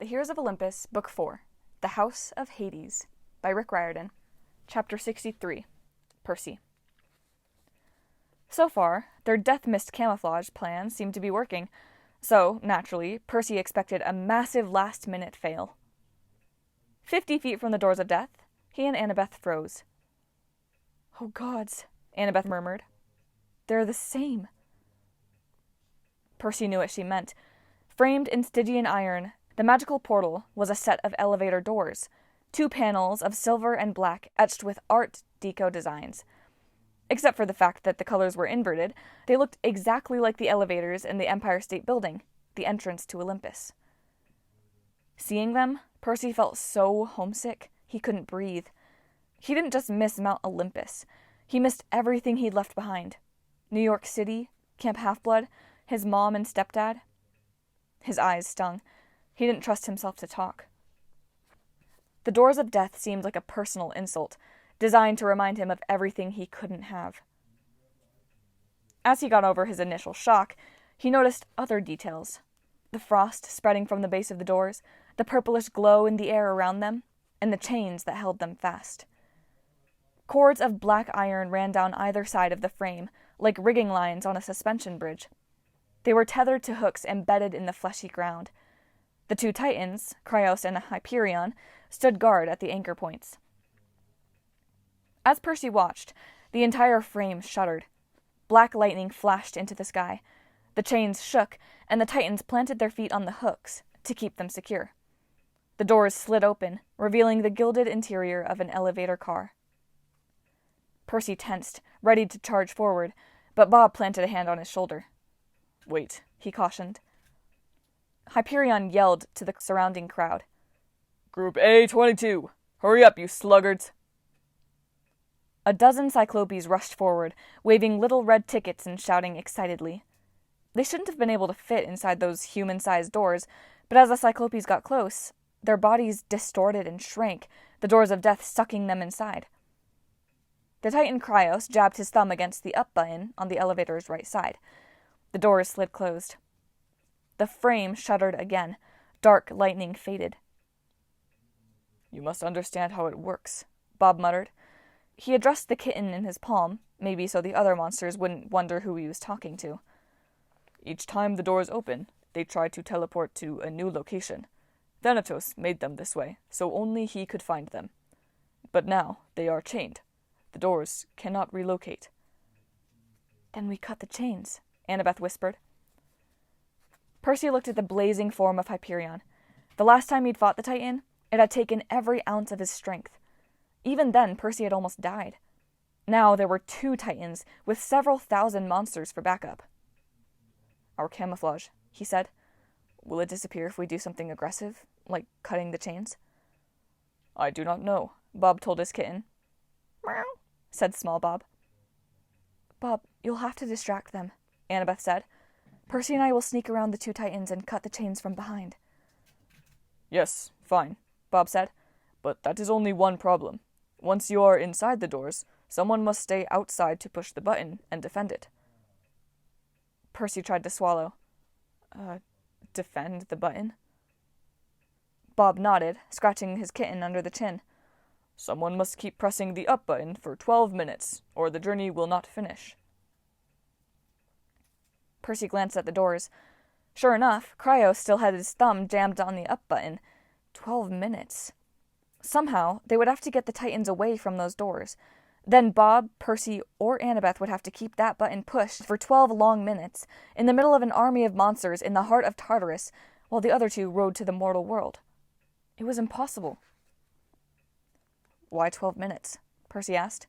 The Heroes of Olympus, Book 4, The House of Hades, by Rick Riordan, Chapter 63, Percy. So far, their death mist camouflage plan seemed to be working, so, naturally, Percy expected a massive last-minute fail. 50 feet from the doors of death, he and Annabeth froze. "Oh gods," Annabeth murmured. "They're the same." Percy knew what she meant. Framed in Stygian iron, the magical portal was a set of elevator doors, 2 panels of silver and black etched with Art Deco designs. Except for the fact that the colors were inverted, they looked exactly like the elevators in the Empire State Building, the entrance to Olympus. Seeing them, Percy felt so homesick he couldn't breathe. He didn't just miss Mount Olympus. He missed everything he'd left behind. New York City, Camp Half-Blood, his mom and stepdad. His eyes stung. He didn't trust himself to talk. The doors of death seemed like a personal insult, designed to remind him of everything he couldn't have. As he got over his initial shock, he noticed other details. The frost spreading from the base of the doors, the purplish glow in the air around them, and the chains that held them fast. Cords of black iron ran down either side of the frame, like rigging lines on a suspension bridge. They were tethered to hooks embedded in the fleshy ground. The 2 titans, Cryos and Hyperion, stood guard at the anchor points. As Percy watched, the entire frame shuddered. Black lightning flashed into the sky. The chains shook, and the titans planted their feet on the hooks to keep them secure. The doors slid open, revealing the gilded interior of an elevator car. Percy tensed, ready to charge forward, but Bob planted a hand on his shoulder. "Wait," he cautioned. Hyperion yelled to the surrounding crowd. "Group A-22! Hurry up, you sluggards!" A dozen Cyclopes rushed forward, waving little red tickets and shouting excitedly. They shouldn't have been able to fit inside those human-sized doors, but as the Cyclopes got close, their bodies distorted and shrank, the doors of death sucking them inside. The Titan Cryos jabbed his thumb against the up button on the elevator's right side. The doors slid closed. The frame shuddered again. Dark lightning faded. "You must understand how it works," Bob muttered. He addressed the kitten in his palm, maybe so the other monsters wouldn't wonder who he was talking to. "Each time the doors open, they try to teleport to a new location. Thanatos made them this way, so only he could find them. But now they are chained. The doors cannot relocate." "Then we cut the chains," Annabeth whispered. Percy looked at the blazing form of Hyperion. The last time he'd fought the Titan, it had taken every ounce of his strength. Even then, Percy had almost died. Now there were 2 Titans, with several thousand monsters for backup. "Our camouflage," he said. "Will it disappear if we do something aggressive, like cutting the chains?" "I do not know," Bob told his kitten. "Meow," said small Bob. "Bob, you'll have to distract them," Annabeth said. "Percy and I will sneak around the 2 Titans and cut the chains from behind." "Yes, fine," Bob said. "But that is only one problem. Once you are inside the doors, someone must stay outside to push the button and defend it." Percy tried to swallow. Defend the button?" Bob nodded, scratching his kitten under the chin. "Someone must keep pressing the up button for 12 minutes, or the journey will not finish." Percy glanced at the doors. Sure enough, Cryos still had his thumb jammed on the up button. 12 minutes. Somehow, they would have to get the Titans away from those doors. Then Bob, Percy, or Annabeth would have to keep that button pushed for 12 long minutes, in the middle of an army of monsters in the heart of Tartarus, while the other 2 rode to the mortal world. It was impossible. "Why 12 minutes?" Percy asked.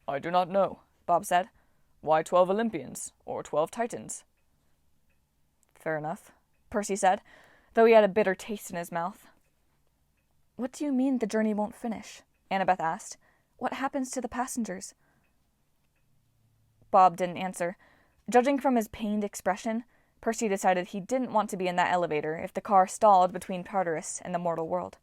"I do not know," Bob said. "Why 12 Olympians, or 12 Titans?" "Fair enough," Percy said, though he had a bitter taste in his mouth. "What do you mean the journey won't finish?" Annabeth asked. "What happens to the passengers?" Bob didn't answer. Judging from his pained expression, Percy decided he didn't want to be in that elevator if the car stalled between Tartarus and the mortal world.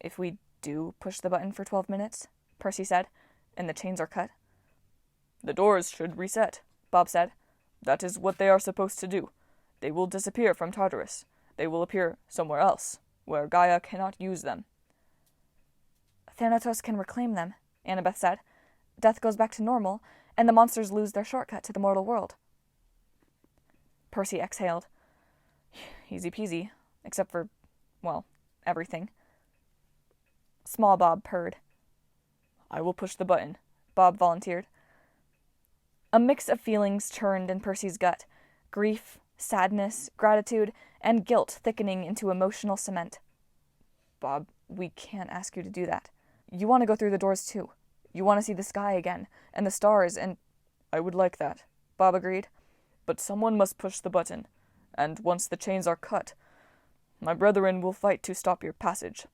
"If we do push the button for 12 minutes, Percy said, "and the chains are cut?" "The doors should reset," Bob said. "That is what they are supposed to do. They will disappear from Tartarus, they will appear somewhere else, where Gaia cannot use them. Thanatos can reclaim them, Annabeth said. Death goes back to normal, and the monsters lose their shortcut to the mortal world. Percy exhaled. Easy peasy, except for, well, everything. Small Bob purred. I will push the button, Bob volunteered. A mix of feelings churned in Percy's gut. Grief, sadness, gratitude, and guilt thickening into emotional cement. Bob, we can't ask you to do that. You want to go through the doors too. You want to see the sky again, and the stars, and... I would like that, Bob agreed. But someone must push the button, and once the chains are cut, my brethren will fight to stop your passage.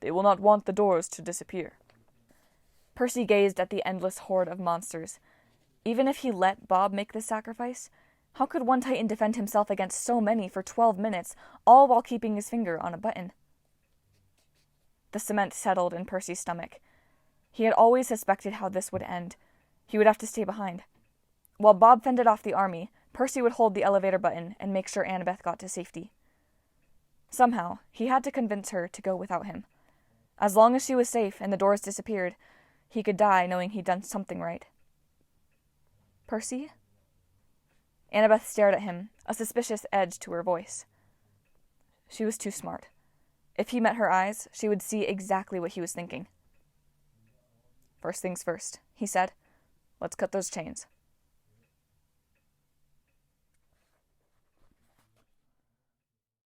They will not want the doors to disappear. Percy gazed at the endless horde of monsters. Even if he let Bob make this sacrifice, how could one Titan defend himself against so many for 12 minutes, all while keeping his finger on a button? The cement settled in Percy's stomach. He had always suspected how this would end. He would have to stay behind. While Bob fended off the army, Percy would hold the elevator button and make sure Annabeth got to safety. Somehow, he had to convince her to go without him. As long as she was safe and the doors disappeared, he could die knowing he'd done something right. Percy? Annabeth stared at him, a suspicious edge to her voice. She was too smart. If he met her eyes, she would see exactly what he was thinking. First things first, he said. Let's cut those chains.